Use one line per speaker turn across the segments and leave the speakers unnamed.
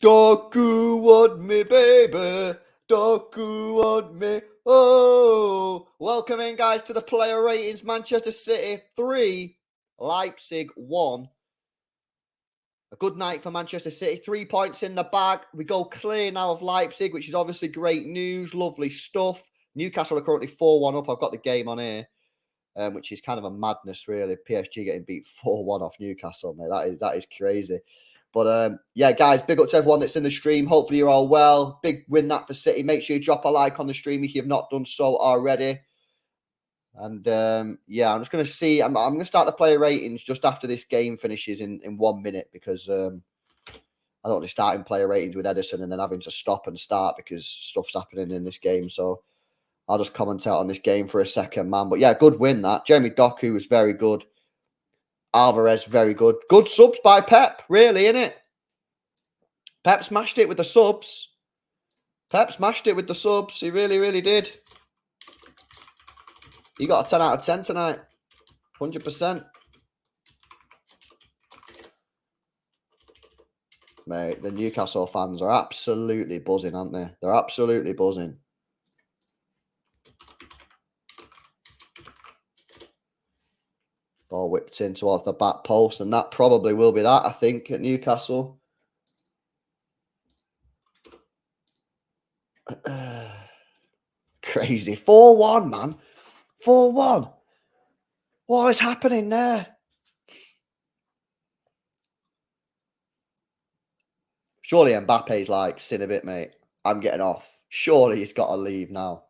Doku want me, baby. Doku want me. Oh, welcome in, guys, to the player ratings. Manchester City 3, Leipzig 1. A good night for Manchester City. 3 points in the bag. We go clear now of Leipzig, which is obviously great news. Lovely stuff. Newcastle are currently 4-1 up. I've got the game on here, which is kind of a madness, really. PSG getting beat 4-1 off Newcastle, mate. That is crazy. But, yeah, guys, big up to everyone that's in the stream. Hopefully you're all well. Big win that for City. Make sure you drop a like on the stream if you've not done so already. And, yeah, I'm just going to see. I'm going to start the player ratings just after this game finishes in 1 minute because I don't want to start in player ratings with Edison and then having to stop and start because stuff's happening in this game. So I'll just commentate on this game for a second, man. But, yeah, good win that. Jeremy Doku was very good. ALVAREZ, very good. Good subs by Pep, really, innit? Pep smashed it with the subs. Pep smashed it with the subs. He really, really did. He got a 10 out of 10 tonight. 100%. Mate, the Newcastle fans are absolutely buzzing, aren't they? They're absolutely buzzing. Ball whipped in towards the back post, and that probably will be that, I think, at Newcastle. Crazy. 4-1, man. 4-1. What is happening there? Surely Mbappe's like, sin a bit, mate. I'm getting off. Surely he's got to leave now.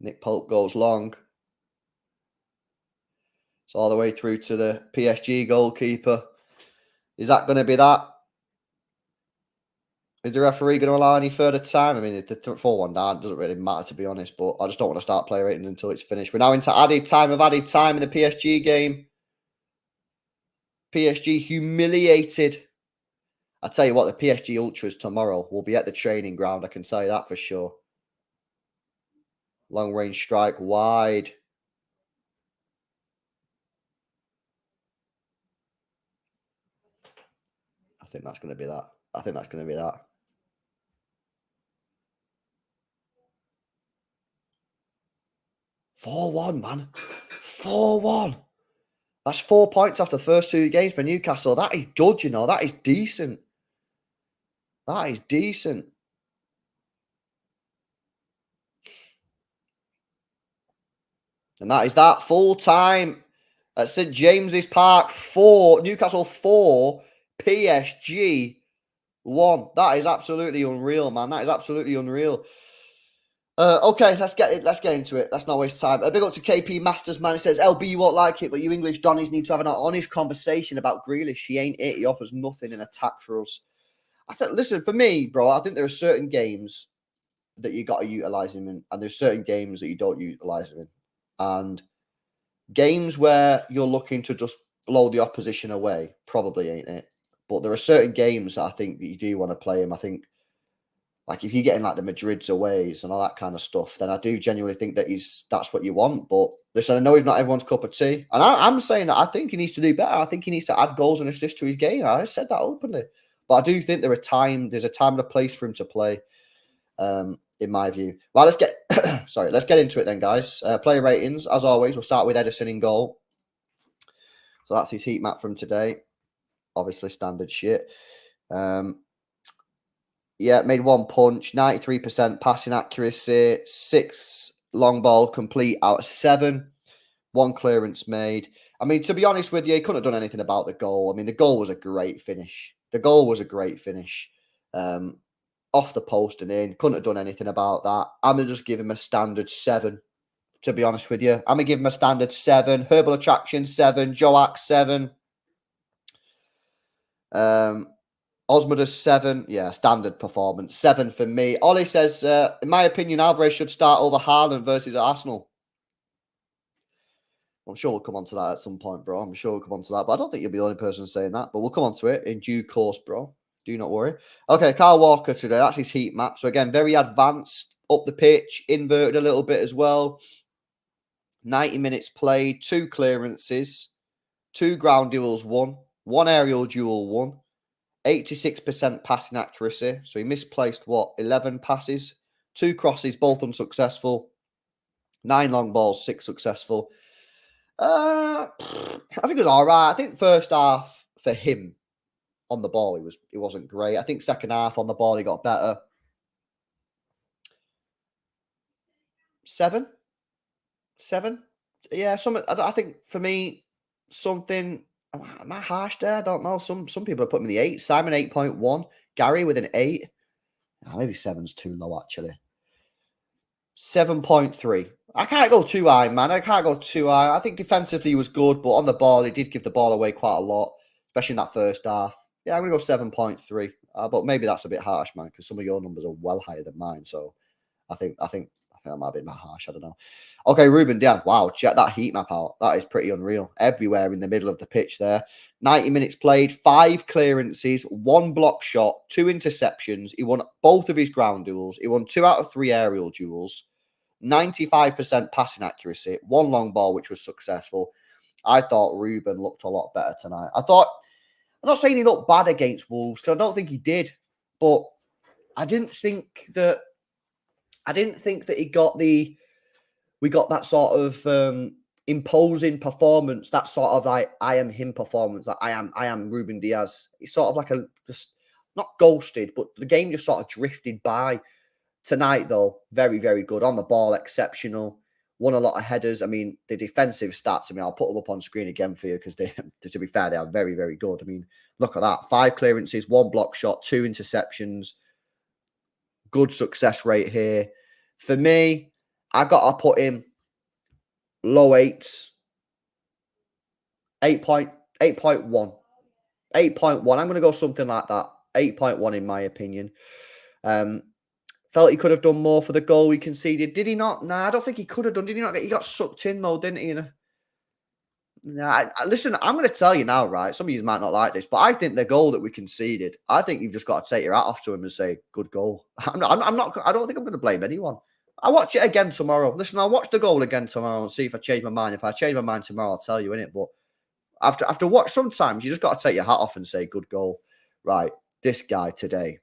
Nick Pope goes long. It's all the way through to the PSG goalkeeper. Is that going to be that? Is the referee going to allow any further time? I mean, if the 4-1 down, it doesn't really matter, to be honest. But I just don't want to start player rating until it's finished. We're now into added time in the PSG game. PSG humiliated. I tell you what, the PSG Ultras tomorrow will be at the training ground. I can tell you that for sure. Long range strike wide. I think that's going to be that. I think that's going to be that. "4-1, man. 4-1. That's 4 points after the first 2 games for Newcastle. That is good, you know. That is decent. That is decent. And that is that. Full time at St James's Park. 4. Newcastle 4. PSG 1. That is absolutely unreal, man. That is absolutely unreal. Okay, let's get into it. Let's not waste time. A big up to KP Masters, man. It says, LB, you won't like it, but you English Donnies need to have an honest conversation about Grealish. He ain't it. He offers nothing in attack for us. I think, listen, for me, bro, I think there are certain games that you got to utilise him in, and there's certain games that you don't utilise him in. And games where you're looking to just blow the opposition away, probably ain't it. But there are certain games that I think that you do want to play him. I think, like, if you're getting like the Madrid's aways and all that kind of stuff, then I do genuinely think that that's what you want. But listen, I know he's not everyone's cup of tea. And I'm saying that I think he needs to do better. I think he needs to add goals and assists to his game. I said that openly. But I do think there's a time and a place for him to play, in my view. Well, let's get into it then, guys. Player ratings, as always, we'll start with Edison in goal. So that's his heat map from today. Obviously, standard shit. Yeah, made 1 punch, 93% passing accuracy, 6 long ball complete out of 7, 1 clearance made. I mean, to be honest with you, he couldn't have done anything about the goal. I mean, the goal was a great finish. Off the post and in. Couldn't have done anything about that. I'm going to just give him a standard 7, to be honest with you. I'm going to give him a standard 7. Herbal Attraction, 7. Joax, 7. Osmodus, 7. Yeah, standard performance. 7 for me. Ollie says, in my opinion, Alvarez should start over Haaland versus Arsenal. I'm sure we'll come on to that at some point, bro. I'm sure we'll come on to that. But I don't think you'll be the only person saying that. But we'll come on to it in due course, bro. Do not worry. Okay, Kyle Walker today. That's his heat map. So, again, very advanced. Up the pitch. Inverted a little bit as well. 90 minutes played. 2 clearances. 2 ground duels won, 1 aerial duel won, 86% passing accuracy. So he misplaced, 11 passes, 2 crosses, both unsuccessful, 9 long balls, 6 successful. I think it was all right. I think first half for him on the ball, it wasn't great. I think second half on the ball, he got better. 7? Yeah, I think for me, something. Am I harsh there? I don't know. Some people are putting me the 8. Simon 8.1. Gary with an 8. Oh, maybe 7's too low, actually. 7.3. I can't go too high, man. I can't go too high. I think defensively he was good, but on the ball, he did give the ball away quite a lot, especially in that first half. Yeah, I'm going to go 7.3. But maybe that's a bit harsh, man, because some of your numbers are well higher than mine. So I think that might be a bit harsh. I don't know. Okay, Ruben Diaz. Wow, check that heat map out. That is pretty unreal. Everywhere in the middle of the pitch there. 90 minutes played, 5 clearances, 1 block shot, 2 interceptions. He won both of his ground duels. He won 2 out of 3 aerial duels. 95% passing accuracy, 1 long ball, which was successful. I thought Ruben looked a lot better tonight. I'm not saying he looked bad against Wolves, because I don't think he did, but I didn't think that we got that sort of imposing performance, that sort of like I am him performance, that I am Ruben Diaz. It's sort of like just not ghosted, but the game just sort of drifted by. Tonight, though, very, very good. On the ball, exceptional. Won a lot of headers. I mean, the defensive stats, I'll put them up on screen again for you because to be fair, they are very, very good. I mean, look at that. 5 clearances, 1 block shot, 2 interceptions. Good success rate here. For me, I got to put him low 8s. 8.1. 8.1. I'm going to go something like that. 8.1 in my opinion. Felt he could have done more for the goal he conceded. Did he not? Nah, I don't think he could have done. Did he not? He got sucked in though, didn't he? Nah, listen, I'm going to tell you now, right? Some of you might not like this, but I think the goal that we conceded, I think you've just got to take your hat off to him and say, good goal. I don't think I'm going to blame anyone. I'll watch it again tomorrow. Listen, I'll watch the goal again tomorrow and see if I change my mind. If I change my mind tomorrow, I'll tell you, innit? But after watch, sometimes you just got to take your hat off and say, good goal. Right, this guy today,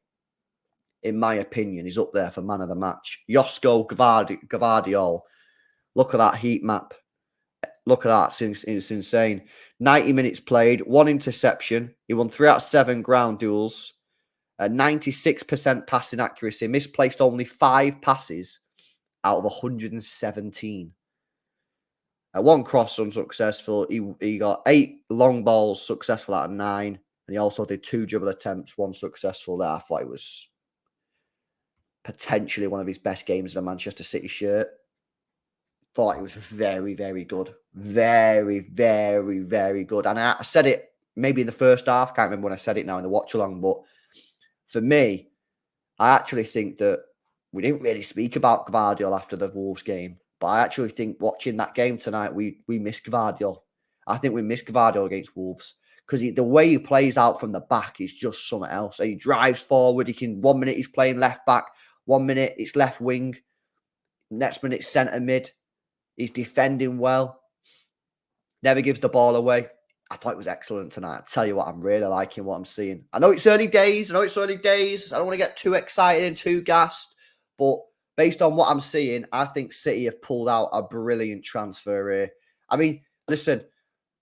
in my opinion, is up there for man of the match. Josko Gvardiol. Look at that heat map. Look at that. It's insane. 90 minutes played, 1 interception. He won 3 out of 7 ground duels. 96% passing accuracy. Misplaced only 5 passes out of 117. 1 cross unsuccessful. He got 8 long balls successful out of 9. And he also did 2 dribble attempts, 1 successful there. I thought it was potentially one of his best games in a Manchester City shirt. Thought it was very, very good. Very, very, very good. And I said it maybe in the first half. Can't remember when I said it now in the watch along. But for me, I actually think that we didn't really speak about Gvardiol after the Wolves game. But I actually think watching that game tonight, we missed Gvardiol. I think we missed Gvardiol against Wolves. Because the way he plays out from the back is just something else. He drives forward. 1 minute he's playing left back. 1 minute it's left wing. Next minute centre mid. He's defending well. Never gives the ball away. I thought it was excellent tonight. I tell you what, I'm really liking what I'm seeing. I know it's early days. I don't want to get too excited and too gassed. But based on what I'm seeing, I think City have pulled out a brilliant transfer here. I mean, listen,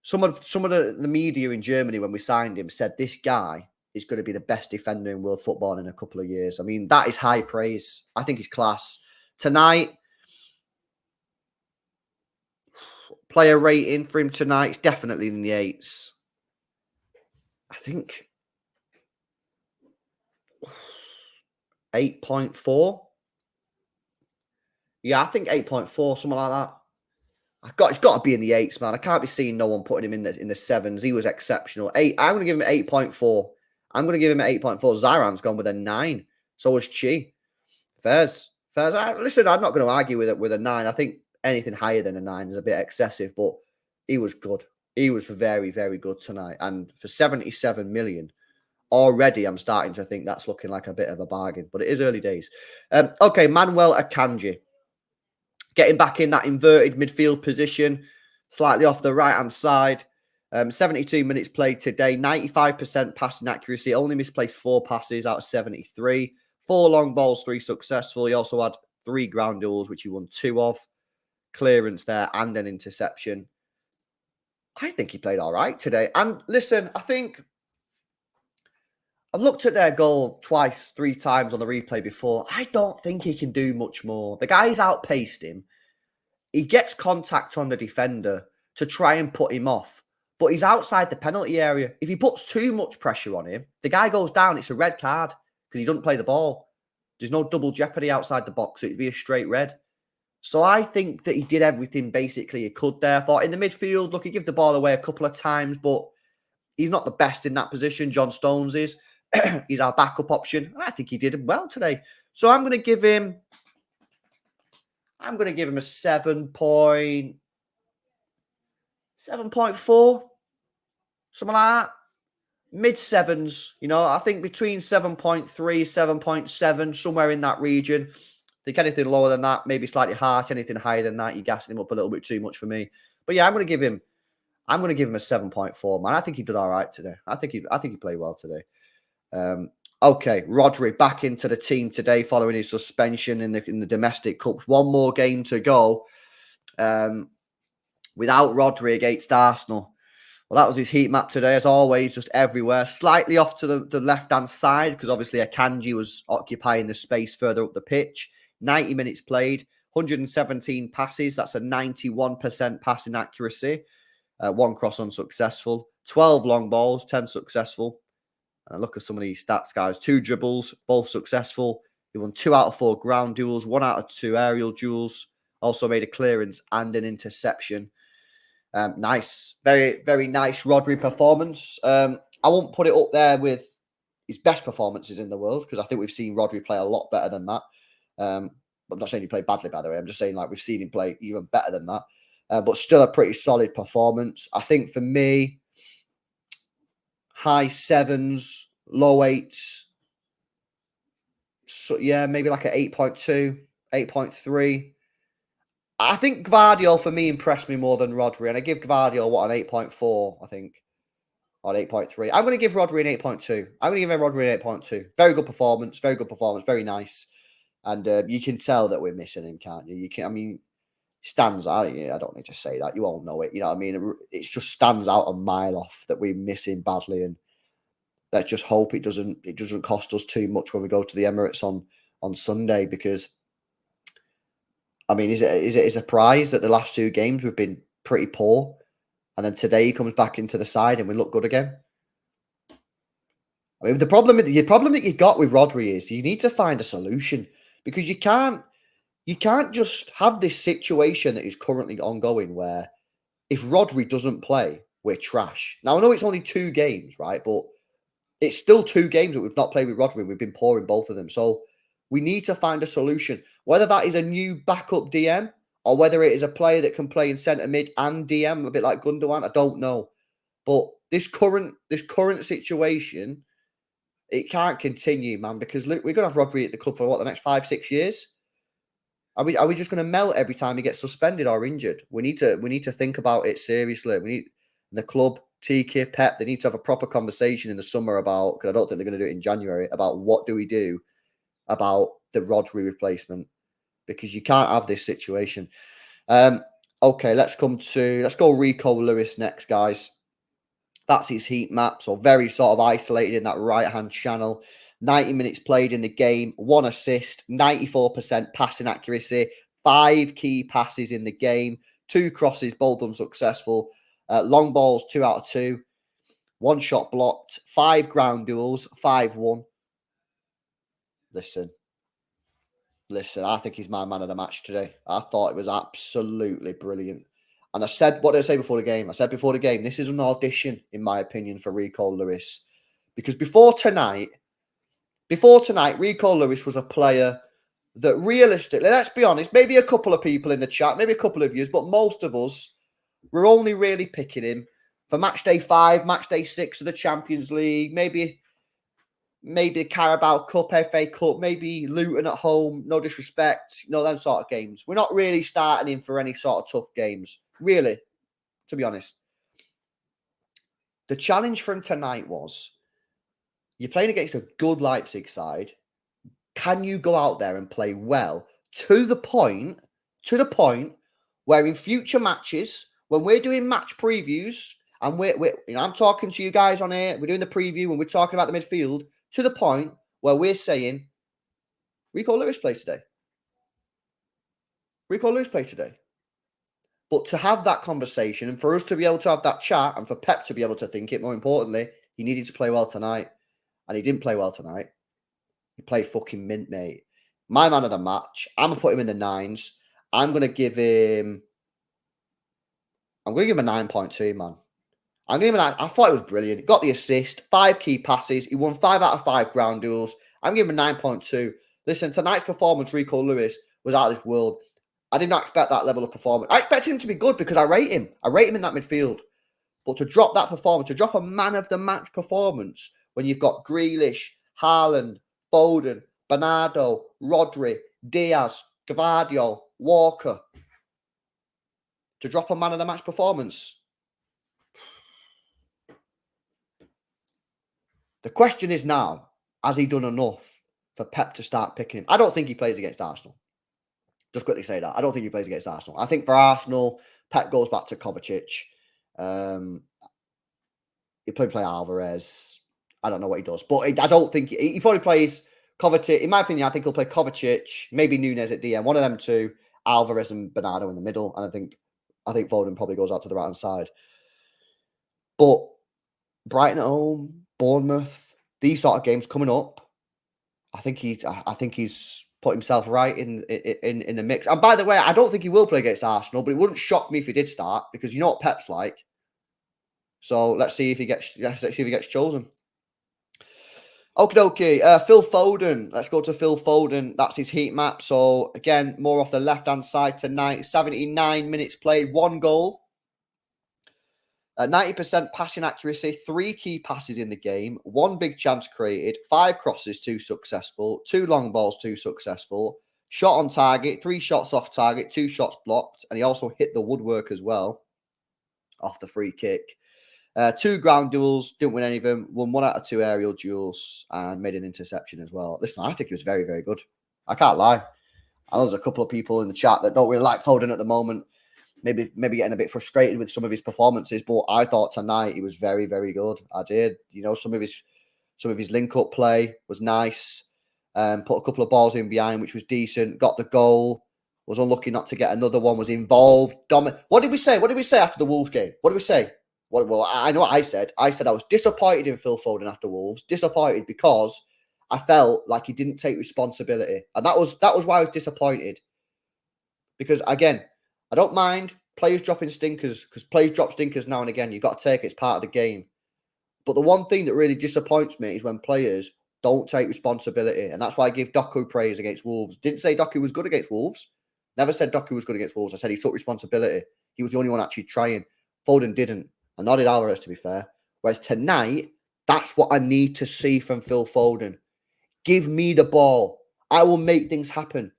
some of the media in Germany, when we signed him, said this guy is going to be the best defender in world football in a couple of years. I mean, that is high praise. I think he's class. Tonight, player rating for him tonight is definitely in the 8s. I think 8.4. Yeah, I think 8.4, something like that. It's got to be in the 8s, man. I can't be seeing no one putting him in the 7s. He was exceptional. 8. I'm going to give him 8.4. I'm going to give him an 8.4. Zaran's gone with a 9. So was Chi. Fairs. Listen, I'm not going to argue with a 9. I think anything higher than a 9 is a bit excessive, but he was good. He was very, very good tonight. And for 77 million, already I'm starting to think that's looking like a bit of a bargain, but it is early days. Okay, Manuel Akanji. Getting back in that inverted midfield position, slightly off the right-hand side. 72 minutes played today, 95% passing accuracy, only misplaced 4 passes out of 73. 4 long balls, 3 successful. He also had 3 ground duels, which he won 2 of. Clearance there and an interception. I think he played all right today. And listen, I think I've looked at their goal twice, 3 times on the replay before. I don't think he can do much more. The guy's outpaced him. He gets contact on the defender to try and put him off, but he's outside the penalty area. If he puts too much pressure on him, the guy goes down. It's a red card because he doesn't play the ball. There's no double jeopardy outside the box. It'd be a straight red. So I think that he did everything basically he could there. For in the midfield, look, he gave the ball away a couple of times, but he's not the best in that position. John Stones is. He's our backup option. And I think he did well today. So I'm going to give him a 7.4, something like that. Mid-sevens, you know, I think between 7.3, 7.7, somewhere in that region. I think anything lower than that, maybe slightly harsh. Anything higher than that, you're gassing him up a little bit too much for me. But yeah, I'm going to give him a 7.4, man. I think he did all right today. I think he played well today. Okay, Rodri back into the team today following his suspension in the domestic cups. One more game to go without Rodri against Arsenal. Well, that was his heat map today, as always, just everywhere. Slightly off to the left-hand side, because obviously Akanji was occupying the space further up the pitch. 90 minutes played, 117 passes. That's a 91% passing accuracy. 1 cross unsuccessful. 12 long balls, 10 successful. And look at some of these stats, guys. 2 dribbles, both successful. He won 2 out of 4 ground duels, 1 out of 2 aerial duels. Also made a clearance and an interception. Nice. Very, very nice Rodri performance. I won't put it up there with his best performances in the world, because I think we've seen Rodri play a lot better than that. I'm not saying he played badly, by the way. I'm just saying, like, we've seen him play even better than that. But still a pretty solid performance. I think for me, high 7s, low 8s. So, yeah, maybe like an 8.2, 8.3. I think Gvardiol, for me, impressed me more than Rodri. And I give Gvardiol, an 8.4, I think. Or 8.3. I'm going to give Rodri an 8.2. I'm going to give Rodri an 8.2. Very good performance. Very good performance. Very nice. And you can tell that we're missing him, can't you? Stands out. Yeah, I don't need to say that. You all know it. You know what I mean? It just stands out a mile off that we miss him badly. And let's just hope it doesn't cost us too much when we go to the Emirates on Sunday, because I mean, is it a surprise that the last 2 games we've been pretty poor, and then today he comes back into the side and we look good again? I mean, the problem that you've got with Rodri is you need to find a solution, because you can't just have this situation that is currently ongoing where if Rodri doesn't play, we're trash. Now, I know it's only 2 games, right? But it's still 2 games that we've not played with Rodri. We've been poor in both of them. So we need to find a solution, whether that is a new backup DM or whether it is a player that can play in centre mid and DM, a bit like Gundogan. I don't know. But this current situation, it can't continue, man, because look, we're going to have Rodri at the club for the next 5-6 years? Are we just going to melt every time he gets suspended or injured? We need to think about it seriously. We need the club, Tiki, Pep, they need to have a proper conversation in the summer about, because I don't think they're going to do it in January, about what do we do about the Rodri replacement, because you can't have this situation. Okay, let's go Rico Lewis next, guys. That's his heat map. So very sort of isolated in that right-hand channel. 90 minutes played in the game, 1 assist, 94% passing accuracy, 5 key passes in the game, 2 crosses, both unsuccessful, long balls, 2 out of 2, 1 shot blocked, 5 ground duels, 5-1. Listen, I think he's my man of the match today. I thought it was absolutely brilliant. And I said, what did I say before the game? I said before the game, this is an audition, in my opinion, for Rico Lewis. Because before tonight, Rico Lewis was a player that realistically, let's be honest, maybe a couple of people in the chat, maybe a couple of yous, but most of us were only really picking him for match day 5, match day 6 of the Champions League, maybe the Carabao Cup, FA Cup, maybe Luton at home, no disrespect, them sort of games. We're not really starting him for any sort of tough games, really, to be honest. The challenge for him tonight was, you're playing against a good Leipzig side. Can you go out there and play well to the point where in future matches, when we're doing match previews and I'm talking to you guys on here, we're doing the preview and we're talking about the midfield, to the point where we're saying, Rico Lewis plays today. Rico Lewis plays today. But to have that conversation and for us to be able to have that chat and for Pep to be able to think it, more importantly, he needed to play well tonight. And he didn't play well tonight. He played fucking mint, mate. My man of the match. I'm going to put him in the 9s. I'm going to give him a 9.2, man. I'm going to give him a 9. I thought it was brilliant. Got the assist, 5 key passes. He won 5 out of 5 ground duels. I'm giving him a 9.2. Listen, tonight's performance, Rico Lewis, was out of this world. I did not expect that level of performance. I expected him to be good because I rate him. I rate him in that midfield. But to drop that performance, to drop a man of the match performance when you've got Grealish, Haaland, Foden, Bernardo, Rodri, Diaz, Gvardiol, Walker, to drop a man of the match performance. The question is now, has he done enough for Pep to start picking him? I don't think he plays against Arsenal. Just quickly say that. I don't think he plays against Arsenal. I think for Arsenal, Pep goes back to Kovacic. He'll probably play Alvarez. I don't know what he does. But I don't think... He probably plays Kovacic. In my opinion, I think he'll play Kovacic, maybe Nunez at DM. One of them two, Alvarez and Bernardo in the middle. And I think Foden probably goes out to the right-hand side. But Brighton at home, Bournemouth, these sort of games coming up, I think he's put himself right in the mix. And by the way, I don't think he will play against Arsenal, but it wouldn't shock me if he did start because you know what Pep's like. So let's see if he gets chosen. Okie dokie. Phil Foden. Let's go to Phil Foden. That's his heat map. So again, more off the left-hand side tonight. 79 minutes played, 1 goal. 90% passing accuracy, 3 key passes in the game, 1 big chance created, 5 crosses, 2 successful, 2 long balls, 2 successful, shot on target, 3 shots off target, 2 shots blocked, and he also hit the woodwork as well off the free kick. 2 ground duels, didn't win any of them, won 1 out of 2 aerial duels, and made an interception as well. Listen, I think he was very, very good. I can't lie. There's a couple of people in the chat that don't really like Foden at the moment. Maybe getting a bit frustrated with some of his performances, but I thought tonight he was very, very good. I did. You know, some of his link-up play was nice. Put a couple of balls in behind, which was decent. Got the goal. Was unlucky not to get another one. Was involved. What did we say? What did we say after the Wolves game? What did we say? Well, I know what I said. I said I was disappointed in Phil Foden after Wolves. Disappointed because I felt like he didn't take responsibility, and that was why I was disappointed. Because again, I don't mind players dropping stinkers because players drop stinkers now and again. You've got to take it. It's part of the game. But the one thing that really disappoints me is when players don't take responsibility. And that's why I give Doku praise against Wolves. Didn't say Doku was good against Wolves. Never said Doku was good against Wolves. I said he took responsibility. He was the only one actually trying. Foden didn't. And not did Alvarez, to be fair. Whereas tonight, that's what I need to see from Phil Foden. Give me the ball. I will make things happen.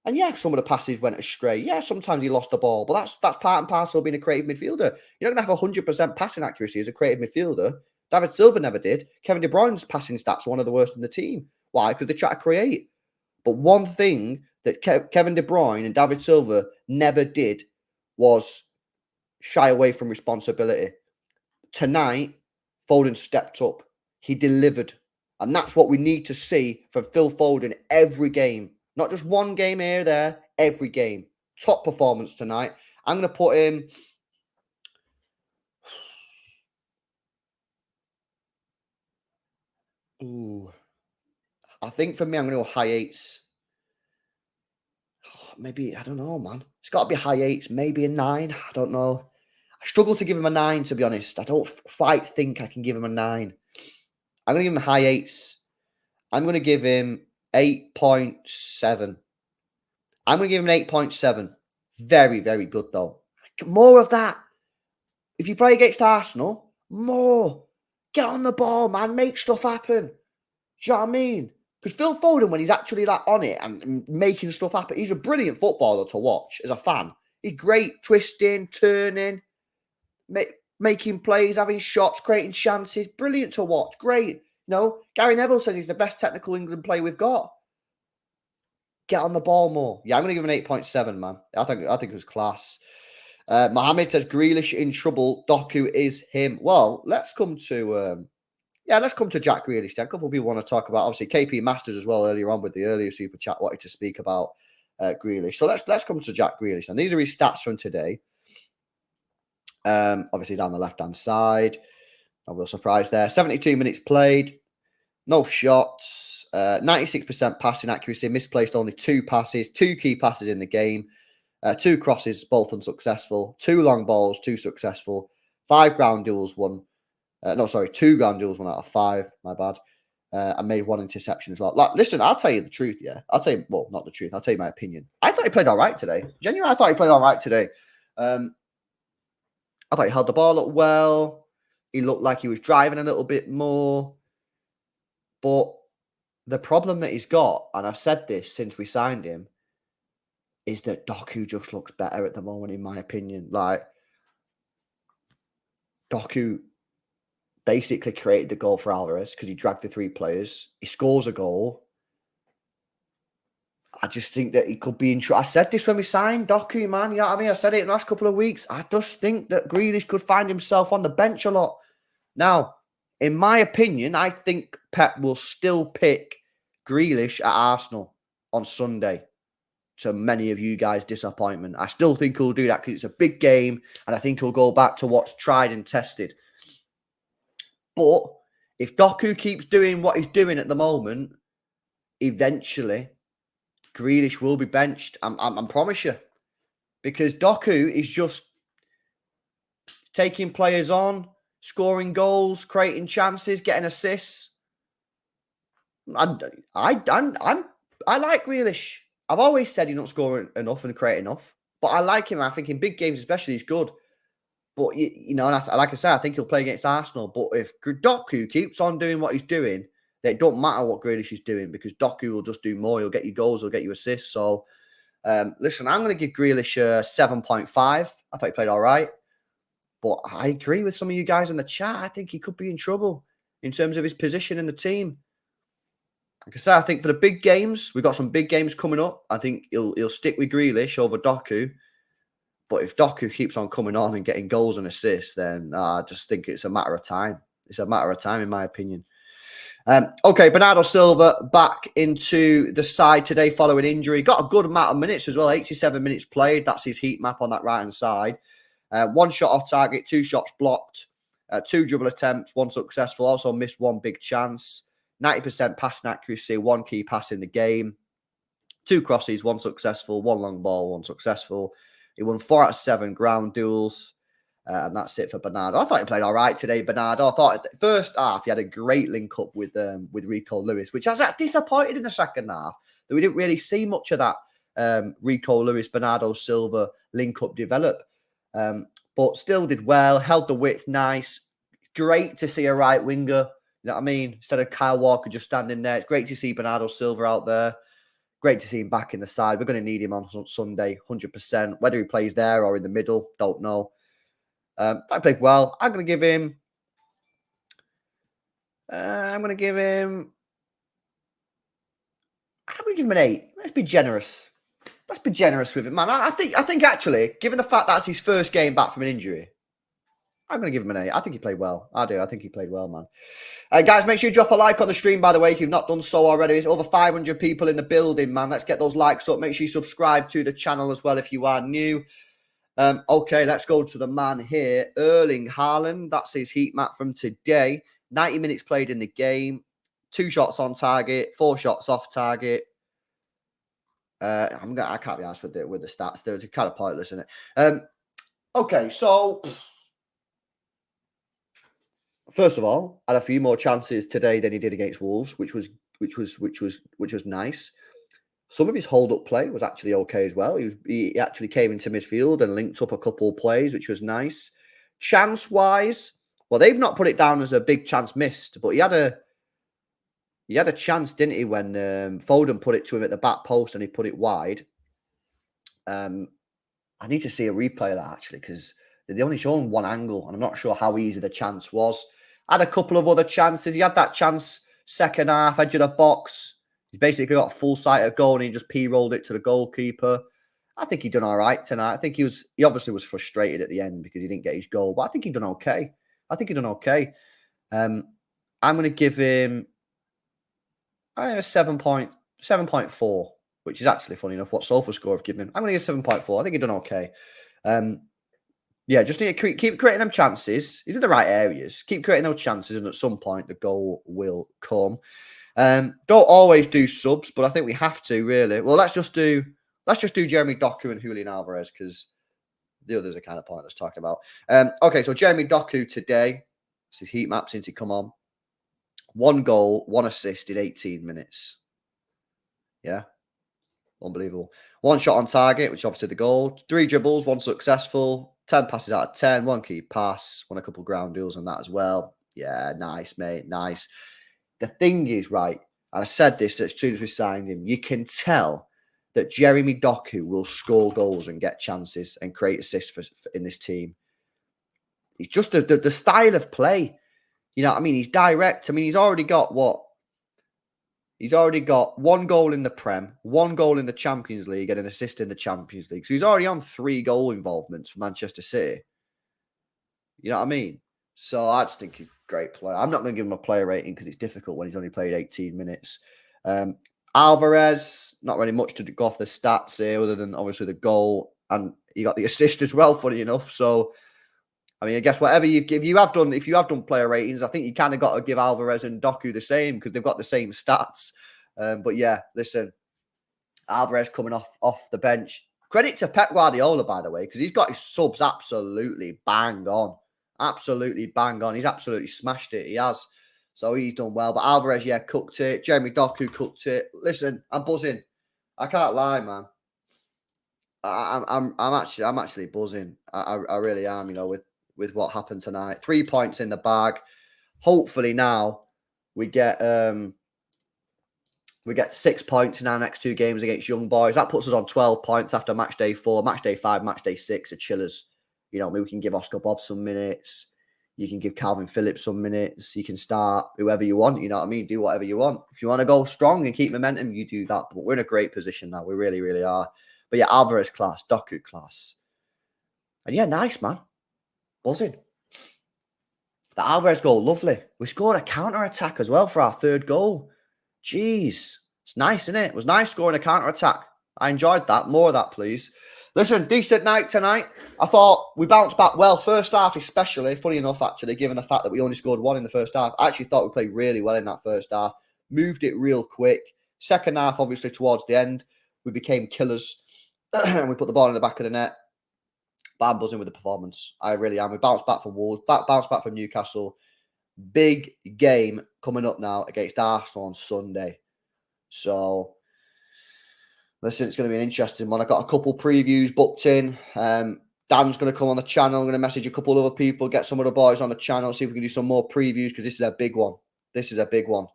And yeah, some of the passes went astray. Yeah, sometimes he lost the ball, but that's part and parcel of being a creative midfielder. You're not going to have 100% passing accuracy as a creative midfielder. David Silva never did. Kevin De Bruyne's passing stats are one of the worst in the team. Why? Because they try to create. But one thing that Kevin De Bruyne and David Silva never did was shy away from responsibility. Tonight, Foden stepped up. He delivered. And that's what we need to see from Phil Foden every game. Not just one game here, there, every game. Top performance tonight. I'm going to put him... Ooh. I think for me, I'm going to go high 8s. Maybe, I don't know, man. It's got to be high 8s, maybe a 9. I don't know. I struggle to give him a 9, to be honest. I don't quite think I can give him a 9. I'm going to give him high 8s. I'm going to give him 8.7. I'm going to give him an 8.7. Very, very good, though. More of that. If you play against Arsenal, more. Get on the ball, man. Make stuff happen. Do you know what I mean? Because Phil Foden, when he's actually like on it and making stuff happen, he's a brilliant footballer to watch as a fan. He's great, twisting, turning. making plays, having shots, creating chances. Brilliant to watch. Great. Gary Neville says he's the best technical England player we've got. Get on the ball more. Yeah, I'm going to give him an 8.7, man. I think it was class. Mohammed says Grealish in trouble. Doku is him. Well, let's come to Jack Grealish then. A couple of people want to talk about, obviously, KP Masters as well earlier on with the earlier super chat wanted to speak about Grealish. So let's come to Jack Grealish. And these are his stats from today. Obviously down the left-hand side. No real surprise there. 72 minutes played. No shots. 96% passing accuracy. Misplaced only 2 passes. 2 key passes in the game. 2 crosses, both unsuccessful. 2 long balls, 2 successful. 5 ground duels, 1. 2 ground duels, 1 out of 5. My bad. I made 1 interception as well. Listen, I'll tell you the truth, yeah. Not the truth. I'll tell you my opinion. I thought he played all right today. Genuinely, I thought he played all right today. I thought he held the ball up well. He looked like he was driving a little bit more. But the problem that he's got, and I've said this since we signed him, is that Doku just looks better at the moment, in my opinion. Like, Doku basically created the goal for Alvarez because he dragged the 3 players. He scores a goal. I just think that he could be in trouble. I said this when we signed Doku, man. You know what I mean? I said it in the last couple of weeks. I just think that Grealish could find himself on the bench a lot. Now, in my opinion, I think Pep will still pick Grealish at Arsenal on Sunday, to many of you guys' disappointment. I still think he'll do that because it's a big game, and I think he'll go back to what's tried and tested. But if Doku keeps doing what he's doing at the moment, eventually Grealish will be benched. I promise you, because Doku is just taking players on, scoring goals, creating chances, getting assists. I like Grealish. I've always said he don't score enough and create enough, but I like him. I think in big games especially, he's good. But, like I said, I think he'll play against Arsenal. But if Doku keeps on doing what he's doing, then it don't matter what Grealish is doing, because Doku will just do more. He'll get you goals. He'll get you assists. So, listen, I'm going to give Grealish a 7.5. I thought he played all right. But I agree with some of you guys in the chat. I think he could be in trouble in terms of his position in the team. Like I said, I think for the big games, we've got some big games coming up. I think he'll stick with Grealish over Doku. But if Doku keeps on coming on and getting goals and assists, then I just think it's a matter of time. It's a matter of time, in my opinion. Okay, Bernardo Silva back into the side today following injury. Got a good amount of minutes as well, 87 minutes played. That's his heat map on that right-hand side. 1 shot off target, 2 shots blocked, 2 dribble attempts, 1 successful. Also missed 1 big chance. 90% passing accuracy, 1 key pass in the game. 2 crosses, 1 successful, 1 long ball, 1 successful. He won 4 out of 7 ground duels. And that's it for Bernardo. I thought he played all right today, Bernardo. I thought the first half he had a great link up with Rico Lewis, which I was disappointed in the second half that we didn't really see much of that Rico Lewis, Bernardo Silva link up develop. But still did well, held the width nice. Great to see a right winger. You know what I mean? Instead of Kyle Walker just standing there. It's great to see Bernardo Silva out there. Great to see him back in the side. We're going to need him on Sunday, 100%. Whether he plays there or in the middle, don't know. I played well. I'm going to give him an 8. Let's be generous. Let's be generous with him, man. I think actually, given the fact that's his first game back from an injury, I'm going to give him an 8. I think he played well. I do. I think he played well, man. Guys, make sure you drop a like on the stream, by the way, if you've not done so already. There's over 500 people in the building, man. Let's get those likes up. Make sure you subscribe to the channel as well if you are new. Okay, let's go to the man here. Erling Haaland. That's his heat map from today. 90 minutes played in the game. 2 shots on target. 4 shots off target. I can't be honest with the stats. They're kind of pointless, isn't it? Okay, so first of all, had a few more chances today than he did against Wolves, which was nice. Some of his hold-up play was actually okay as well. He actually came into midfield and linked up a couple of plays, which was nice. Chance-wise, well, they've not put it down as a big chance missed, but he had a chance, didn't he, when Foden put it to him at the back post and he put it wide. I need to see a replay of that, actually, because They only shown one angle, and I'm not sure how easy the chance was. Had a couple of other chances. He had that chance second half, edge of the box. He's basically got full sight of goal, and he just p-rolled it to the goalkeeper. I think he done all right tonight. I think he obviously was frustrated at the end because he didn't get his goal, but I think he done okay. I'm going to give him a 7.4, which is actually funny enough what Sofa score have given him. I'm going to give 7.4. I think he done okay. Yeah, just need to keep creating them chances. He's in the right areas. Keep creating those chances, and at some point the goal will come. Don't always do subs, but I think we have to really. Well, let's just do Jeremy Doku and Julian Alvarez because the others are kind of pointless talking about. Okay, so Jeremy Doku today. This is heat map since he come on. 1 goal, 1 assist in 18 minutes. Yeah. Unbelievable. 1 shot on target, which is obviously the goal. 3 dribbles, 1 successful. 10 passes out of 10. 1 key pass. Won a couple of ground deals on that as well. Yeah, nice, mate. Nice. The thing is, right, and I said this as soon as we signed him, you can tell that Jeremy Doku will score goals and get chances and create assists for in this team. It's just the style of play. You know what I mean? He's direct. I mean, he's already got what? He's already got 1 goal in the Prem, 1 goal in the Champions League, and an assist in the Champions League. So he's already on 3 goal involvements for Manchester City. You know what I mean? So I just think he's a great player. I'm not going to give him a player rating because it's difficult when he's only played 18 minutes. Alvarez, not really much to go off the stats here other than obviously the goal. And he got the assist as well, funny enough. So, I mean, I guess whatever you give, if you have done player ratings, I think you kind of got to give Alvarez and Doku the same because they've got the same stats. But yeah, listen, Alvarez coming off the bench. Credit to Pep Gvardiol, by the way, because he's got his subs absolutely bang on. Absolutely bang on. He's absolutely smashed it. He has. So he's done well. But Alvarez, yeah, cooked it. Jeremy Doku cooked it. Listen, I'm buzzing. I can't lie, man. I'm actually buzzing. I really am, you know, with what happened tonight. 3 points in the bag. Hopefully now we get 6 points in our next 2 games against Young Boys. That puts us on 12 points after match day 4. Match day 5, match day 6 are chillers. You know, maybe we can give Oscar Bob some minutes. You can give Calvin Phillips some minutes. You can start whoever you want. You know what I mean? Do whatever you want. If you want to go strong and keep momentum, you do that. But we're in a great position now. We really, really are. But yeah, Alvarez class, Doku class. And yeah, nice, man. Buzzing. The Alvarez goal, lovely. We scored a counter-attack as well for our 3rd goal. Jeez. It's nice, isn't it? It was nice scoring a counter-attack. I enjoyed that. More of that, please. Listen, decent night tonight. I thought we bounced back well. First half especially, funny enough, actually, given the fact that we only scored 1 in the first half. I actually thought we played really well in that first half. Moved it real quick. Second half, obviously, towards the end, we became killers. And we put the ball in the back of the net. But I'm buzzing with the performance. I really am. We bounced back from Wolves, bounced back from Newcastle. Big game coming up now against Arsenal on Sunday. So, listen, it's going to be an interesting one. I got a couple previews booked in. Dan's going to come on the channel. I'm going to message a couple other people, get some of the boys on the channel, see if we can do some more previews because this is a big one.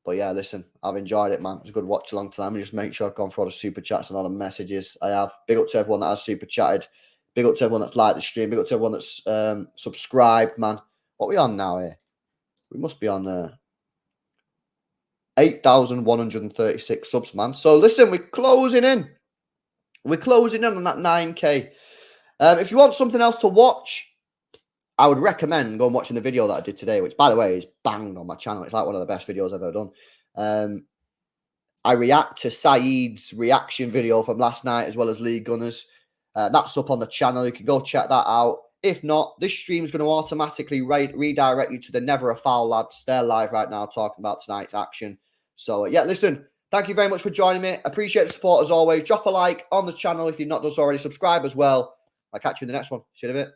But yeah, listen, I've enjoyed it, man. It was a good watch along time. And just make sure I've gone through all the super chats and all the messages I have. Big up to everyone that has super chatted. Big up to everyone that's liked the stream. Big up to everyone that's subscribed, man. What are we on now here? We must be on 8,136 subs, man. So listen, we're closing in. We're closing in on that 9K. If you want something else to watch, I would recommend going watching the video that I did today, which, by the way, is banged on my channel. It's like one of the best videos I've ever done. I react to Saeed's reaction video from last night as well as Lee Gunner's. That's up on the channel. You can go check that out. If not, this stream is going to automatically redirect you to the Never a Foul lads. They're live right now talking about tonight's action. So, yeah, listen, thank you very much for joining me. Appreciate the support as always. Drop a like on the channel if you've not done so already. Subscribe as well. I'll catch you in the next one. See you in a bit.